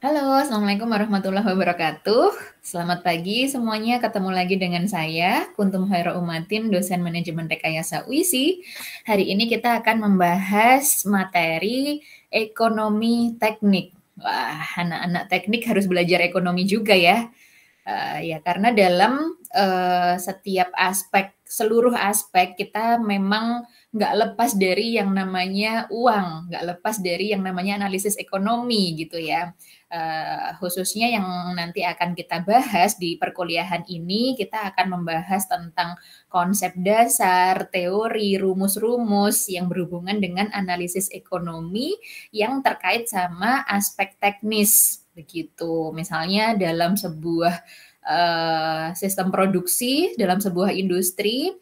Halo, Assalamualaikum warahmatullahi wabarakatuh. Selamat pagi semuanya, ketemu lagi dengan saya, Kuntum Khairul Umatin, dosen manajemen rekayasa UISI. Hari ini kita akan membahas materi ekonomi teknik. Wah, anak-anak teknik harus belajar ekonomi juga ya. Ya karena dalam, setiap aspek, seluruh aspek kita memang nggak lepas dari yang namanya uang, nggak lepas dari yang namanya analisis ekonomi gitu ya. Khususnya yang nanti akan kita bahas di perkuliahan ini, kita akan membahas tentang konsep dasar, teori, rumus-rumus yang berhubungan dengan analisis ekonomi yang terkait sama aspek teknis begitu. Misalnya dalam sebuah sistem produksi dalam sebuah industri,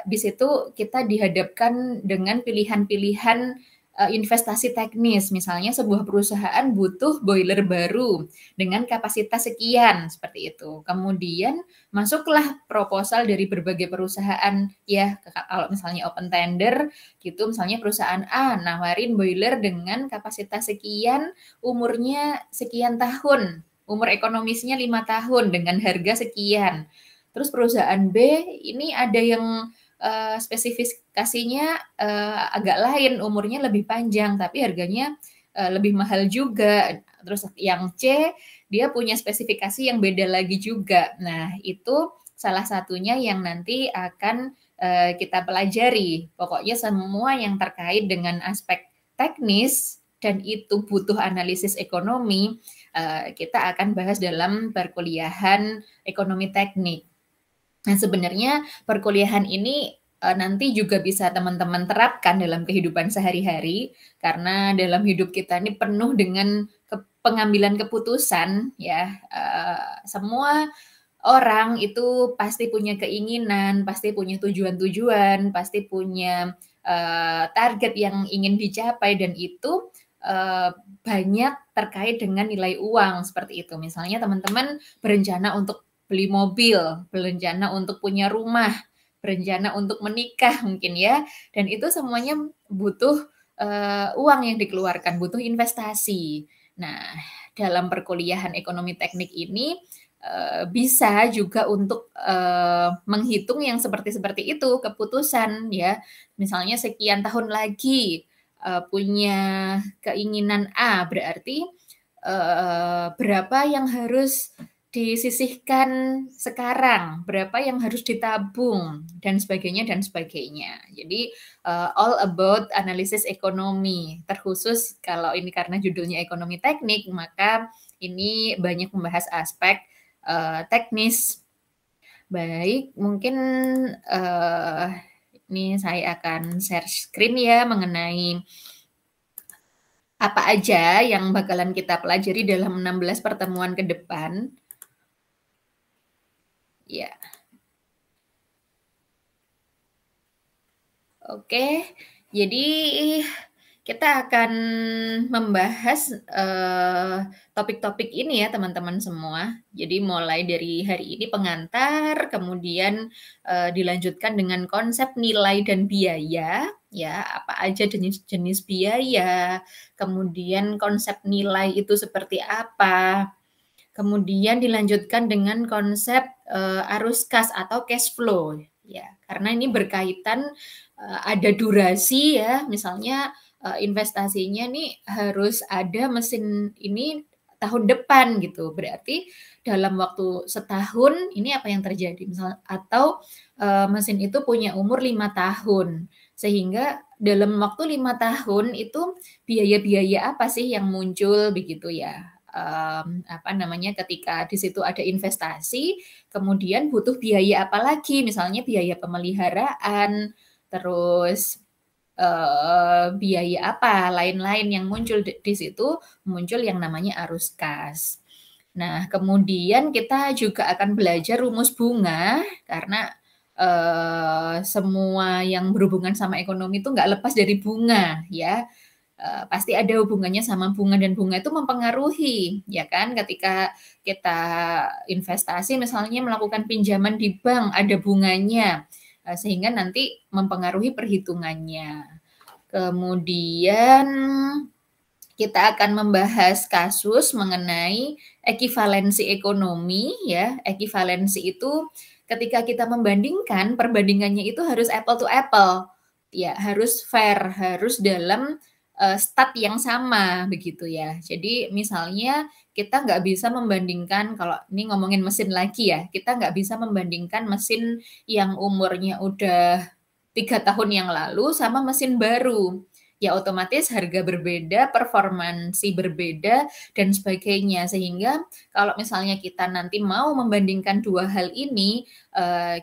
di situ kita dihadapkan dengan pilihan-pilihan investasi teknis. Misalnya sebuah perusahaan butuh boiler baru dengan kapasitas sekian, seperti itu. Kemudian masuklah proposal dari berbagai perusahaan, ya kalau misalnya open tender gitu, misalnya perusahaan A nawarin boiler dengan kapasitas sekian, umurnya sekian tahun, umur ekonomisnya 5 tahun dengan harga sekian. Terus perusahaan B ini ada yang spesifikasinya agak lain, umurnya lebih panjang tapi harganya lebih mahal juga. Terus yang C dia punya spesifikasi yang beda lagi juga. Nah, itu salah satunya yang nanti akan kita pelajari. Pokoknya semua yang terkait dengan aspek teknis dan itu butuh analisis ekonomi, kita akan bahas dalam perkuliahan ekonomi teknik. Nah, sebenarnya perkuliahan ini nanti juga bisa teman-teman terapkan dalam kehidupan sehari-hari, karena dalam hidup kita ini penuh dengan pengambilan keputusan, ya. Semua orang itu pasti punya keinginan, pasti punya tujuan-tujuan, pasti punya target yang ingin dicapai, dan itu banyak terkait dengan nilai uang seperti itu. Misalnya teman-teman berencana untuk beli mobil, berencana untuk punya rumah, berencana untuk menikah mungkin ya, dan itu semuanya butuh uang yang dikeluarkan, butuh investasi. Nah, dalam perkuliahan ekonomi teknik ini bisa juga untuk menghitung yang seperti itu keputusan ya. Misalnya sekian tahun lagi punya keinginan A, berarti berapa yang harus disisihkan sekarang, berapa yang harus ditabung, dan sebagainya dan sebagainya. Jadi all about analisis ekonomi. Terkhusus kalau ini karena judulnya ekonomi teknik, maka ini banyak membahas aspek teknis. Baik, mungkin ini saya akan share screen ya mengenai apa aja yang bakalan kita pelajari dalam 16 pertemuan ke depan. Ya. Oke, jadi kita akan membahas topik-topik ini ya teman-teman semua. Jadi mulai dari hari ini pengantar, kemudian dilanjutkan dengan konsep nilai dan biaya, ya apa aja jenis-jenis biaya, kemudian konsep nilai itu seperti apa, kemudian dilanjutkan dengan konsep arus kas atau cash flow, ya karena ini berkaitan ada durasi ya, misalnya investasinya nih harus ada mesin ini tahun depan gitu. Berarti dalam waktu setahun ini apa yang terjadi? Misal atau mesin itu punya umur 5 tahun. Sehingga dalam waktu 5 tahun itu biaya-biaya apa sih yang muncul begitu ya. Apa namanya ketika di situ ada investasi, kemudian butuh biaya apa lagi? Misalnya biaya pemeliharaan, terus biaya apa lain-lain yang muncul di situ, muncul yang namanya arus kas. Nah, kemudian kita juga akan belajar rumus bunga karena semua yang berhubungan sama ekonomi itu nggak lepas dari bunga ya. Pasti ada hubungannya sama bunga, dan bunga itu mempengaruhi ya kan, ketika kita investasi misalnya melakukan pinjaman di bank ada bunganya, sehingga nanti mempengaruhi perhitungannya. Kemudian kita akan membahas kasus mengenai ekivalensi ekonomi ya. Ekivalensi itu ketika kita membandingkan, perbandingannya itu harus apple to apple. Ya, harus fair, harus dalam stat yang sama begitu ya. Jadi misalnya kita nggak bisa membandingkan, kalau ini ngomongin mesin lagi ya, kita nggak bisa membandingkan mesin yang umurnya udah 3 tahun yang lalu sama mesin baru. Ya otomatis harga berbeda, performansi berbeda, dan sebagainya. Sehingga kalau misalnya kita nanti mau membandingkan dua hal ini,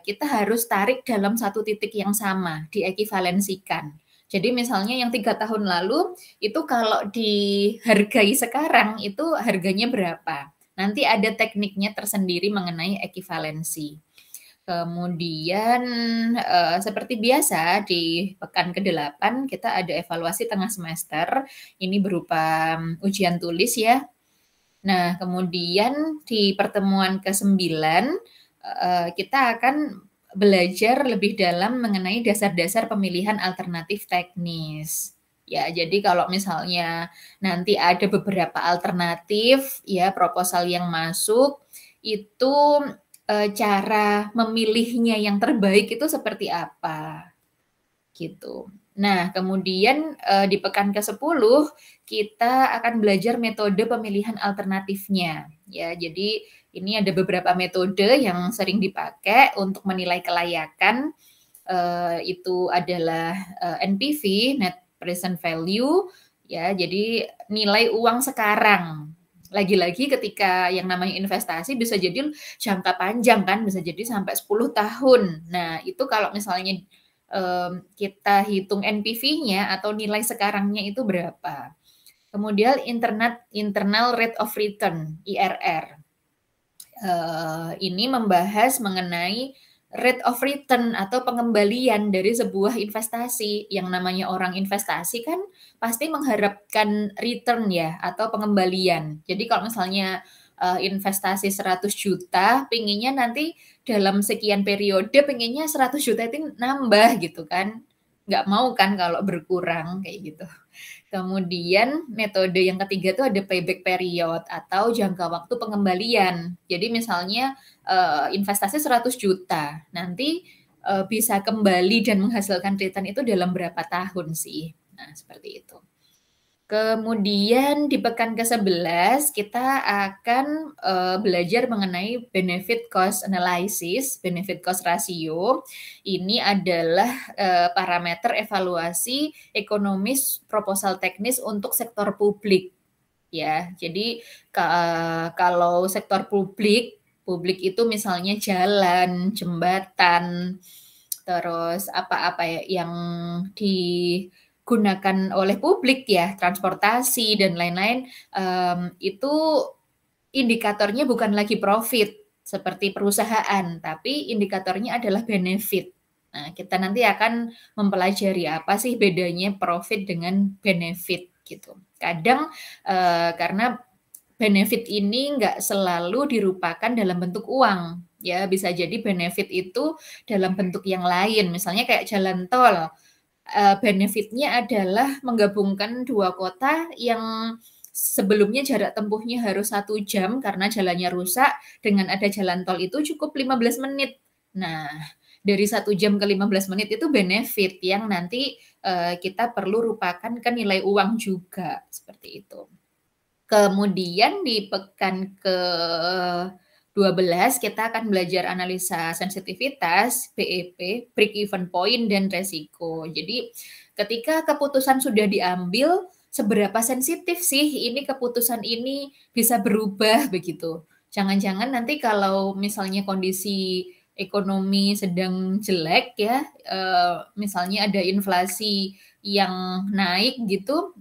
kita harus tarik dalam satu titik yang sama, diekivalensikan. Jadi misalnya yang 3 tahun lalu, itu kalau dihargai sekarang, itu harganya berapa? Nanti ada tekniknya tersendiri mengenai ekivalensi. Kemudian, seperti biasa di pekan ke-8 kita ada evaluasi tengah semester, ini berupa ujian tulis ya. Nah, kemudian di pertemuan ke-9, kita akan belajar lebih dalam mengenai dasar-dasar pemilihan alternatif teknis. Ya, jadi kalau misalnya nanti ada beberapa alternatif ya proposal yang masuk, itu cara memilihnya yang terbaik itu seperti apa, gitu. Nah, kemudian, di pekan ke-10 kita akan belajar metode pemilihan alternatifnya, ya. Jadi ini ada beberapa metode yang sering dipakai untuk menilai kelayakan, itu adalah, NPV, Net Present Value, ya. Jadi nilai uang sekarang. Lagi-lagi ketika yang namanya investasi bisa jadi jangka panjang kan, bisa jadi sampai 10 tahun. Nah, itu kalau misalnya, kita hitung NPV-nya atau nilai sekarangnya itu berapa. Kemudian internal rate of return, IRR. Ini membahas mengenai rate of return atau pengembalian dari sebuah investasi. Yang namanya orang investasi kan pasti mengharapkan return ya atau pengembalian. Jadi kalau misalnya investasi 100 juta, pinginnya nanti dalam sekian periode pinginnya 100 juta itu nambah gitu kan. Nggak mau kan kalau berkurang kayak gitu. Kemudian metode yang ketiga itu ada payback period atau jangka waktu pengembalian. Jadi misalnya investasi 100 juta, nanti bisa kembali dan menghasilkan return itu dalam berapa tahun sih. Nah, seperti itu. Kemudian di pekan ke-11 kita akan belajar mengenai benefit cost analysis, benefit cost ratio. Ini adalah parameter evaluasi ekonomis proposal teknis untuk sektor publik. Ya, jadi kalau sektor publik, publik itu misalnya jalan, jembatan, terus apa-apa ya yang digunakan oleh publik ya, transportasi dan lain-lain, itu indikatornya bukan lagi profit seperti perusahaan, tapi indikatornya adalah benefit. Nah, kita nanti akan mempelajari apa sih bedanya profit dengan benefit gitu. Kadang karena benefit ini nggak selalu dirupakan dalam bentuk uang, ya bisa jadi benefit itu dalam bentuk yang lain, misalnya kayak jalan tol, benefit-nya adalah menggabungkan 2 kota yang sebelumnya jarak tempuhnya harus 1 jam karena jalannya rusak, dengan ada jalan tol itu cukup 15 menit. Nah, dari 1 jam ke 15 menit itu benefit yang nanti, kita perlu rupakan ke nilai uang juga, seperti itu. Kemudian di pekan ke-12 kita akan belajar analisa sensitivitas, BEP, break even point, dan resiko. Jadi ketika keputusan sudah diambil, seberapa sensitif sih ini keputusan ini bisa berubah begitu. Jangan-jangan nanti kalau misalnya kondisi ekonomi sedang jelek ya, misalnya ada inflasi yang naik gitu,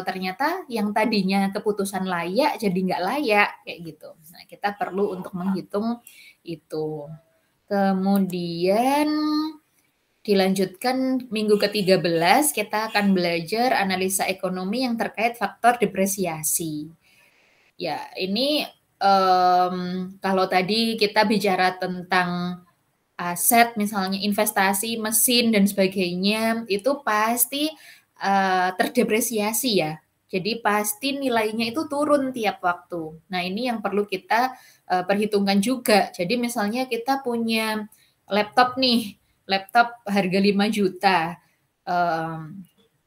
ternyata yang tadinya keputusan layak jadi nggak layak, kayak gitu. Nah, kita perlu untuk menghitung itu. Kemudian dilanjutkan minggu ke-13 kita akan belajar analisa ekonomi yang terkait faktor depresiasi. Ya, ini kalau tadi kita bicara tentang aset misalnya investasi, mesin dan sebagainya, itu pasti terdepresiasi ya. Jadi pasti nilainya itu turun tiap waktu. Nah, ini yang perlu kita perhitungkan juga. Jadi misalnya kita punya laptop nih, laptop harga 5 juta.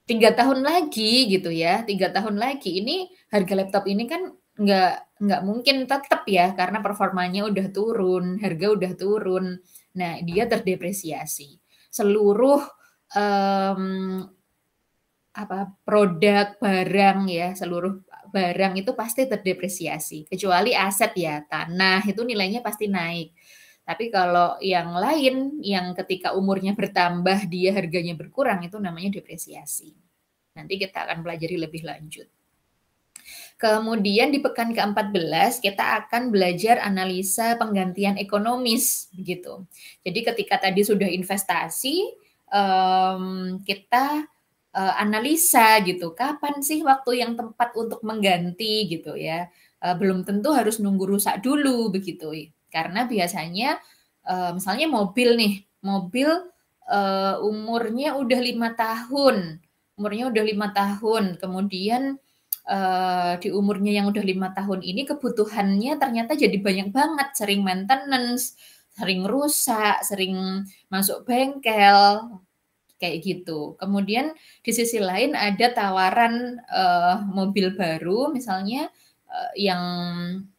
3 tahun lagi gitu ya, 3 tahun lagi ini harga laptop ini kan nggak mungkin tetap ya, karena performanya udah turun, harga udah turun. Nah, dia terdepresiasi. Seluruh produk, barang ya, seluruh barang itu pasti terdepresiasi. Kecuali aset ya, tanah itu nilainya pasti naik. Tapi kalau yang lain, yang ketika umurnya bertambah, dia harganya berkurang, itu namanya depresiasi. Nanti kita akan pelajari lebih lanjut. Kemudian di pekan ke-14 kita akan belajar analisa penggantian ekonomis begitu. Jadi ketika tadi sudah investasi, kita analisa gitu, kapan sih waktu yang tepat untuk mengganti gitu ya. Belum tentu harus nunggu rusak dulu begitu. Karena biasanya misalnya mobil nih, mobil umurnya udah 5 tahun, kemudian di umurnya yang udah 5 tahun ini kebutuhannya ternyata jadi banyak banget, sering maintenance, sering rusak, sering masuk bengkel, kayak gitu. Kemudian di sisi lain ada tawaran mobil baru misalnya yang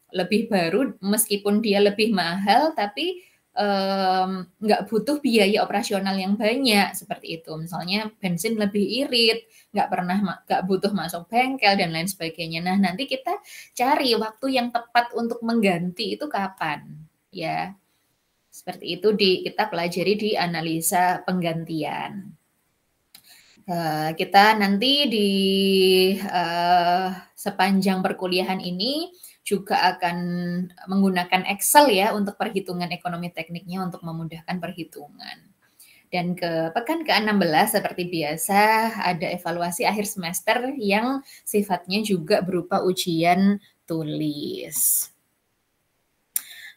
lebih baru meskipun dia lebih mahal tapi nggak butuh biaya operasional yang banyak seperti itu. Misalnya bensin lebih irit, nggak butuh masuk bengkel dan lain sebagainya. Nah, nanti kita cari waktu yang tepat untuk mengganti itu kapan, ya. Seperti itu kita pelajari di analisa penggantian. Kita nanti di sepanjang perkuliahan ini juga akan menggunakan Excel ya untuk perhitungan ekonomi tekniknya untuk memudahkan perhitungan. Dan ke pekan ke-16 seperti biasa ada evaluasi akhir semester yang sifatnya juga berupa ujian tulis.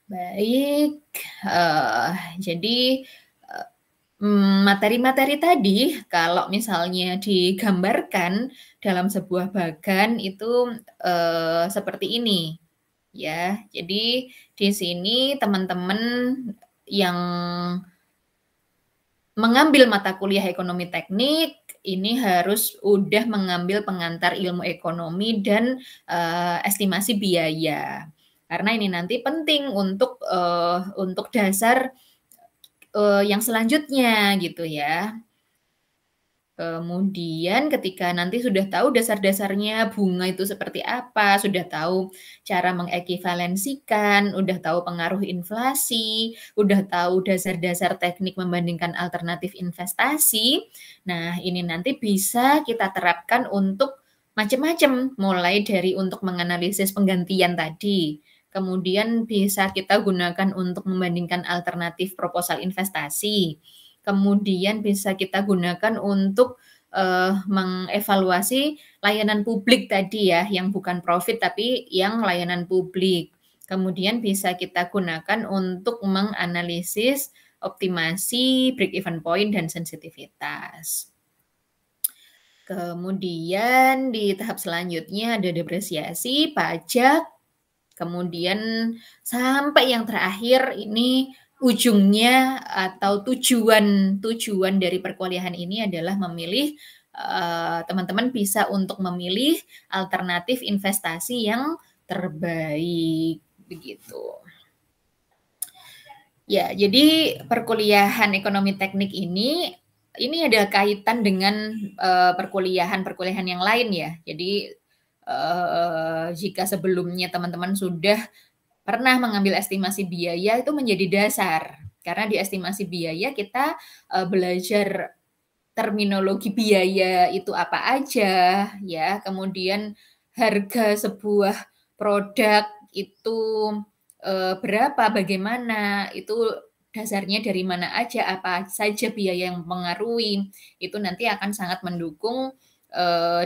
Baik, jadi materi-materi tadi kalau misalnya digambarkan dalam sebuah bagan itu seperti ini ya. Jadi di sini teman-teman yang mengambil mata kuliah ekonomi teknik ini harus udah mengambil pengantar ilmu ekonomi dan estimasi biaya. Karena ini nanti penting untuk dasar yang selanjutnya gitu ya. Kemudian ketika nanti sudah tahu dasar-dasarnya bunga itu seperti apa, sudah tahu cara mengekivalensikan, udah tahu pengaruh inflasi, udah tahu dasar-dasar teknik membandingkan alternatif investasi. Nah, ini nanti bisa kita terapkan untuk macam-macam, mulai dari untuk menganalisis penggantian tadi, kemudian bisa kita gunakan untuk membandingkan alternatif proposal investasi. Kemudian bisa kita gunakan untuk mengevaluasi layanan publik tadi ya, yang bukan profit tapi yang layanan publik. Kemudian bisa kita gunakan untuk menganalisis optimasi, break even point, dan sensitivitas. Kemudian di tahap selanjutnya ada depresiasi, pajak, kemudian sampai yang terakhir ini ujungnya atau tujuan dari perkuliahan ini adalah memilih teman-teman bisa untuk memilih alternatif investasi yang terbaik begitu. Ya, jadi perkuliahan ekonomi teknik ini ada kaitan dengan perkuliahan yang lain ya. Jadi jika sebelumnya teman-teman sudah pernah mengambil estimasi biaya itu menjadi dasar. Karena di estimasi biaya kita belajar terminologi biaya itu apa aja ya, kemudian harga sebuah produk itu berapa, bagaimana, itu dasarnya dari mana aja, apa saja biaya yang mempengaruhi, itu nanti akan sangat mendukung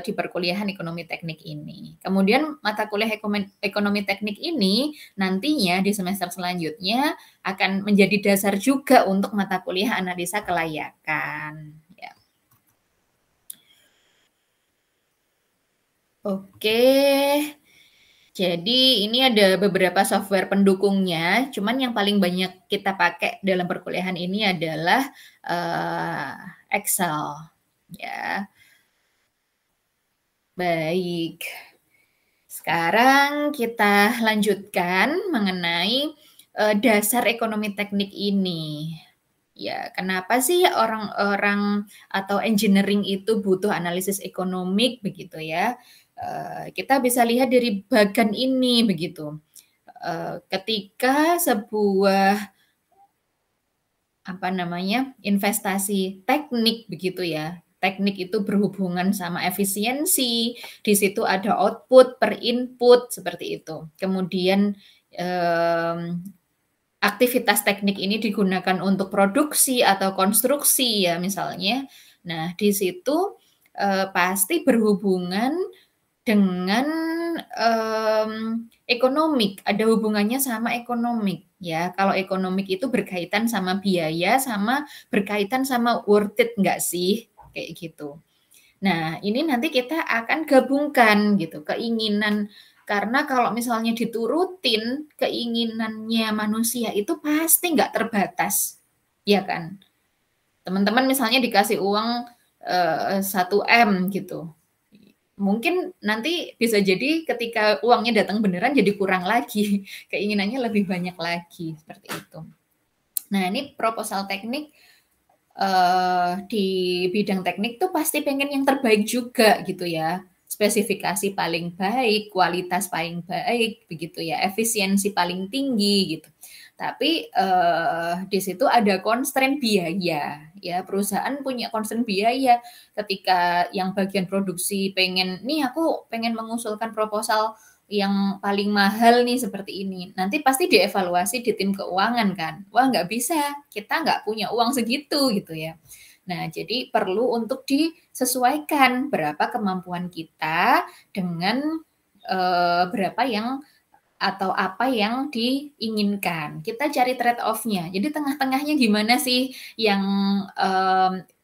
di perkuliahan ekonomi teknik ini. Kemudian mata kuliah ekonomi teknik ini nantinya di semester selanjutnya akan menjadi dasar juga untuk mata kuliah analisa kelayakan. Ya. Oke. Jadi ini ada beberapa software pendukungnya, cuman yang paling banyak kita pakai dalam perkuliahan ini adalah, Excel, ya. Baik, sekarang kita lanjutkan mengenai, dasar ekonomi teknik ini. Ya, kenapa sih orang-orang atau engineering itu butuh analisis ekonomik begitu ya? Kita bisa lihat dari bagan ini begitu. Ketika sebuah apa namanya, investasi teknik begitu ya. Teknik itu berhubungan sama efisiensi, di situ ada output per input seperti itu. Kemudian, aktivitas teknik ini digunakan untuk produksi atau konstruksi ya misalnya. Nah, di situ, pasti berhubungan dengan, ekonomik, ada hubungannya sama ekonomik ya. Kalau ekonomik itu berkaitan sama biaya, sama berkaitan sama worth it nggak sih, kayak gitu. Nah, ini nanti kita akan gabungkan gitu, keinginan karena kalau misalnya diturutin keinginannya manusia itu pasti nggak terbatas, ya kan? Teman-teman misalnya dikasih uang, 1.000.000 gitu, mungkin nanti bisa jadi ketika uangnya datang beneran jadi kurang lagi, keinginannya lebih banyak lagi, seperti itu. Nah, ini proposal teknik, di bidang teknik tuh pasti pengen yang terbaik juga gitu ya, spesifikasi paling baik, kualitas paling baik, begitu ya, efisiensi paling tinggi gitu. Tapi, di situ ada constraint biaya, ya perusahaan punya constraint biaya ketika yang bagian produksi pengen, "Nih aku pengen mengusulkan proposal yang paling mahal nih seperti ini." Nanti pasti dievaluasi di tim keuangan kan, "Wah nggak bisa, kita nggak punya uang segitu," gitu ya. Nah, jadi perlu untuk disesuaikan berapa kemampuan kita dengan, berapa yang atau apa yang diinginkan. Kita cari trade off-nya. Jadi tengah-tengahnya gimana sih yang,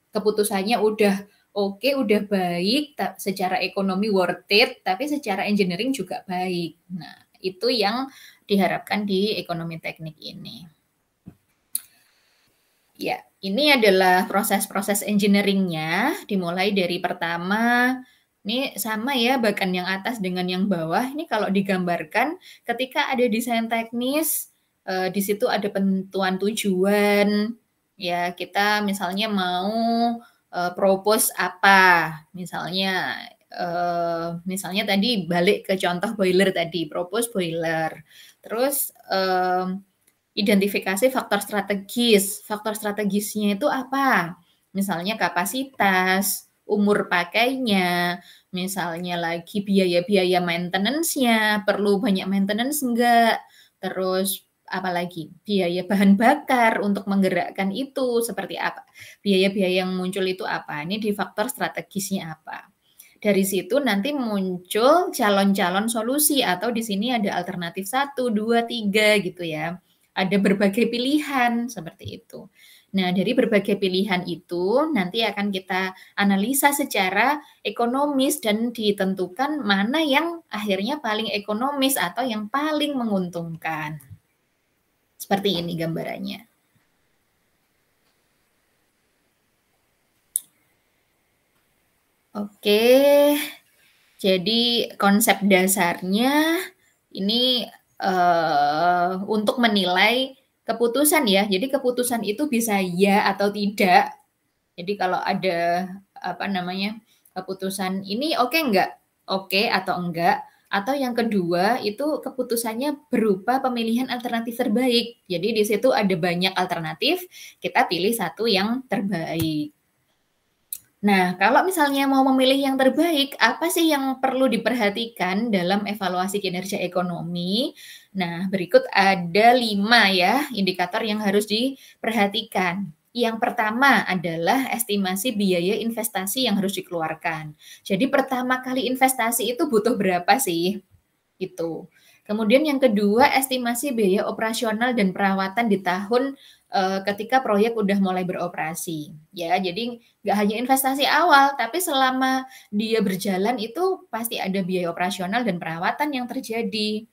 keputusannya udah oke, udah baik, secara ekonomi worth it, tapi secara engineering juga baik. Nah, itu yang diharapkan di ekonomi teknik ini. Ya, ini adalah proses-proses engineering-nya, dimulai dari pertama, ini sama ya bagan yang atas dengan yang bawah, ini kalau digambarkan ketika ada desain teknis, di situ ada penentuan tujuan, ya kita misalnya mau, propose apa, misalnya tadi balik ke contoh boiler tadi, propose boiler. Terus, identifikasi faktor strategisnya itu apa? Misalnya kapasitas, umur pakainya, misalnya lagi biaya-biaya maintenance-nya, perlu banyak maintenance enggak, terus apalagi, biaya bahan bakar untuk menggerakkan itu seperti apa, biaya-biaya yang muncul itu apa, ini di faktor strategisnya apa. Dari situ nanti muncul calon-calon solusi atau di sini ada alternatif 1, 2, 3 gitu ya. Ada berbagai pilihan, seperti itu. Nah, dari berbagai pilihan itu nanti akan kita analisa secara ekonomis dan ditentukan mana yang akhirnya paling ekonomis atau yang paling menguntungkan. Seperti ini gambarannya. Oke, jadi konsep dasarnya ini, untuk menilai keputusan ya. Jadi keputusan itu bisa ya atau tidak. Jadi kalau ada, apa namanya, keputusan ini oke enggak? Oke atau enggak. Atau yang kedua itu keputusannya berupa pemilihan alternatif terbaik. Jadi di situ ada banyak alternatif, kita pilih satu yang terbaik. Nah, kalau misalnya mau memilih yang terbaik, apa sih yang perlu diperhatikan dalam evaluasi kinerja ekonomi? Nah, berikut ada 5 ya indikator yang harus diperhatikan. Yang pertama adalah estimasi biaya investasi yang harus dikeluarkan. Jadi pertama kali investasi itu butuh berapa sih? Gitu. Kemudian yang kedua, estimasi biaya operasional dan perawatan di tahun ketika proyek udah mulai beroperasi. Ya, jadi nggak hanya investasi awal, tapi selama dia berjalan itu pasti ada biaya operasional dan perawatan yang terjadi.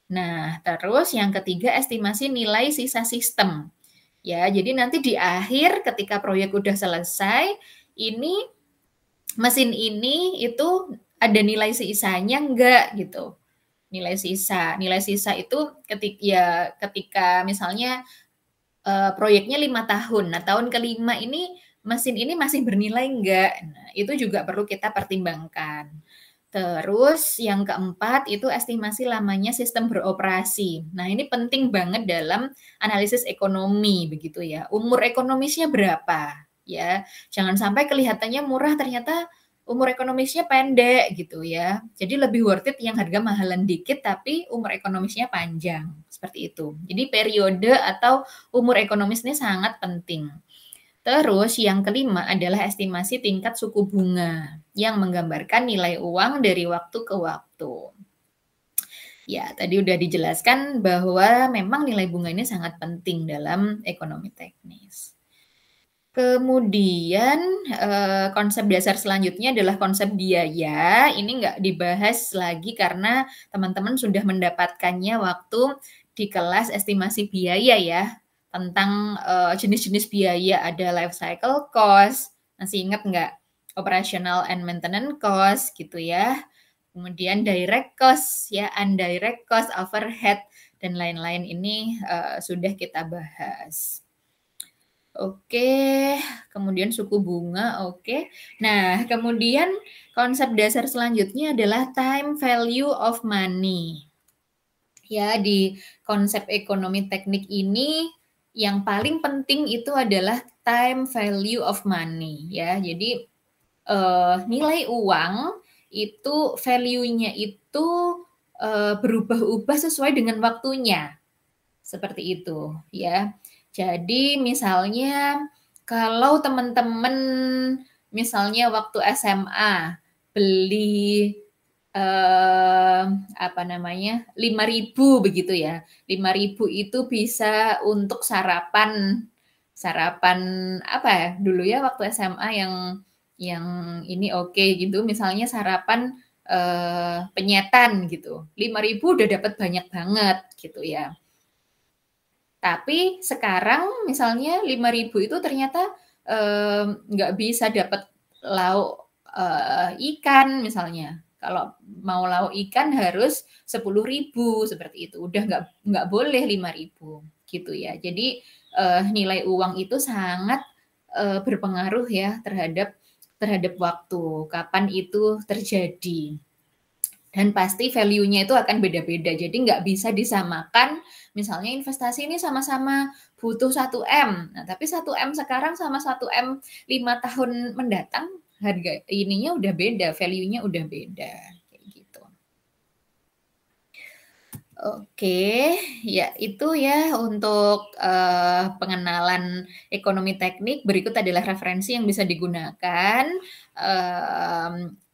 Nah, terus yang ketiga, estimasi nilai sisa sistem. Ya, jadi nanti di akhir ketika proyek udah selesai, ini mesin ini itu ada nilai sisanya enggak gitu. Nilai sisa itu ketika misalnya proyeknya 5 tahun. Nah, tahun kelima ini mesin ini masih bernilai enggak? Nah, itu juga perlu kita pertimbangkan. Terus yang keempat itu estimasi lamanya sistem beroperasi. Nah, ini penting banget dalam analisis ekonomi begitu ya. Umur ekonomisnya berapa? Ya, jangan sampai kelihatannya murah ternyata umur ekonomisnya pendek gitu ya. Jadi lebih worth it yang harga mahalan dikit tapi umur ekonomisnya panjang. Seperti itu. Jadi periode atau umur ekonomis ini sangat penting. Terus yang kelima adalah estimasi tingkat suku bunga yang menggambarkan nilai uang dari waktu ke waktu. Ya, tadi udah dijelaskan bahwa memang nilai bunga ini sangat penting dalam ekonomi teknis. Kemudian konsep dasar selanjutnya adalah konsep biaya. Ini nggak dibahas lagi karena teman-teman sudah mendapatkannya waktu di kelas estimasi biaya ya. Tentang jenis-jenis biaya, ada life cycle cost, masih ingat nggak? Operational and maintenance cost gitu ya. Kemudian direct cost ya, indirect cost, overhead, dan lain-lain ini sudah kita bahas. Oke, kemudian suku bunga, oke. Nah, kemudian konsep dasar selanjutnya adalah time value of money. Ya, di konsep ekonomi teknik ini yang paling penting itu adalah time value of money ya. Jadi nilai uang itu value-nya itu berubah-ubah sesuai dengan waktunya. Seperti itu ya. Jadi misalnya kalau teman-teman misalnya waktu SMA beli apa namanya 5.000 begitu ya. 5.000 itu bisa untuk sarapan sarapan apa ya dulu ya waktu SMA yang ini oke gitu misalnya sarapan penyetan gitu 5.000 udah dapat banyak banget gitu ya. Tapi sekarang misalnya 5.000 itu ternyata nggak bisa dapat lauk ikan misalnya. Kalau mau lauk ikan harus 10.000 seperti itu. Udah nggak boleh 5.000 gitu ya. Jadi nilai uang itu sangat berpengaruh ya terhadap waktu, kapan itu terjadi. Dan pasti value-nya itu akan beda-beda. Jadi nggak bisa disamakan, misalnya investasi ini sama-sama butuh 1 M. Nah, tapi 1 M sekarang sama 1 M 5 tahun mendatang, harga ininya udah beda, value-nya udah beda. Kayak gitu. Oke, ya itu ya untuk pengenalan ekonomi teknik. Berikut adalah referensi yang bisa digunakan.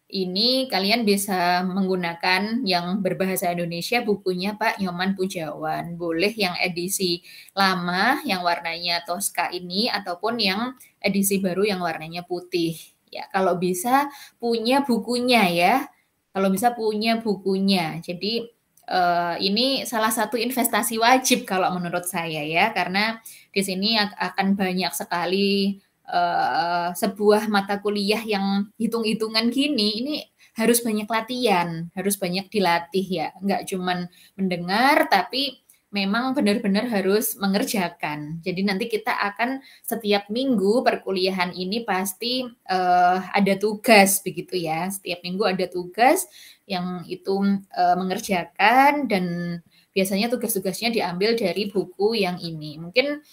Ini kalian bisa menggunakan yang berbahasa Indonesia bukunya Pak Nyoman Pujawan. Boleh yang edisi lama yang warnanya Tosca ini ataupun yang edisi baru yang warnanya putih. Ya, kalau bisa punya bukunya ya. Kalau bisa punya bukunya. Jadi ini salah satu investasi wajib kalau menurut saya ya, karena di sini akan banyak sekali sebuah mata kuliah yang hitung-hitungan gini, ini harus banyak latihan, harus banyak dilatih ya, nggak cuman mendengar, tapi memang benar-benar harus mengerjakan. Jadi nanti kita akan setiap minggu perkuliahan ini pasti ada tugas begitu ya, setiap minggu ada tugas yang itu mengerjakan dan biasanya tugas-tugasnya diambil dari buku yang ini. Mungkin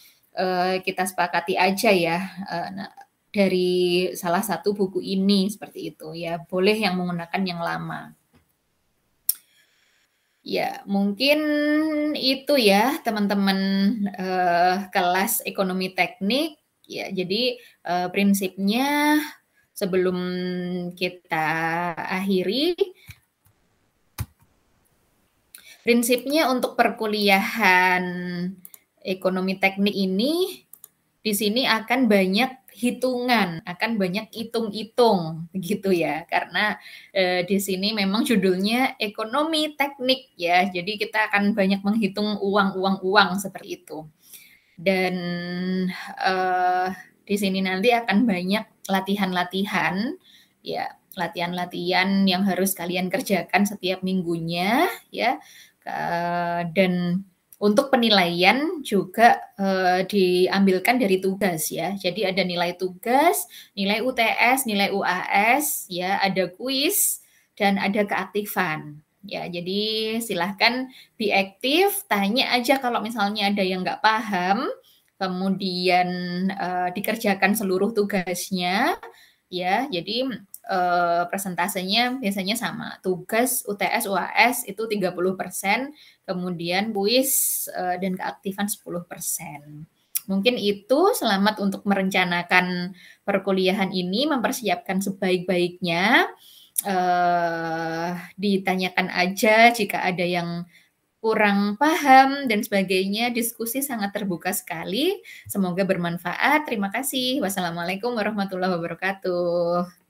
kita sepakati aja ya dari salah satu buku ini seperti itu ya. Boleh yang menggunakan yang lama. Ya, mungkin itu ya teman-teman kelas ekonomi teknik. Ya, jadi prinsipnya sebelum kita akhiri Prinsipnya untuk perkuliahan ekonomi teknik ini, di sini akan banyak hitungan, akan banyak itung-itung, begitu ya. Karena, di sini memang judulnya ekonomi teknik ya, jadi kita akan banyak menghitung uang seperti itu. Dan, eee, di sini nanti akan banyak latihan-latihan, ya, latihan-latihan yang harus kalian kerjakan setiap minggunya, ya, dan untuk penilaian juga, diambilkan dari tugas ya. Jadi ada nilai tugas, nilai UTS, nilai UAS, ya, ada kuis, dan ada keaktifan. Ya, jadi silahkan be aktif, tanya aja kalau misalnya ada yang nggak paham, kemudian, dikerjakan seluruh tugasnya, ya. Jadi, persentasenya biasanya sama, tugas, UTS, UAS itu 30%, kemudian kuis, dan keaktifan 10%. Mungkin itu, selamat untuk merencanakan perkuliahan ini, mempersiapkan sebaik-baiknya, ditanyakan aja jika ada yang kurang paham dan sebagainya, diskusi sangat terbuka sekali. Semoga bermanfaat. Terima kasih. Wassalamualaikum warahmatullahi wabarakatuh.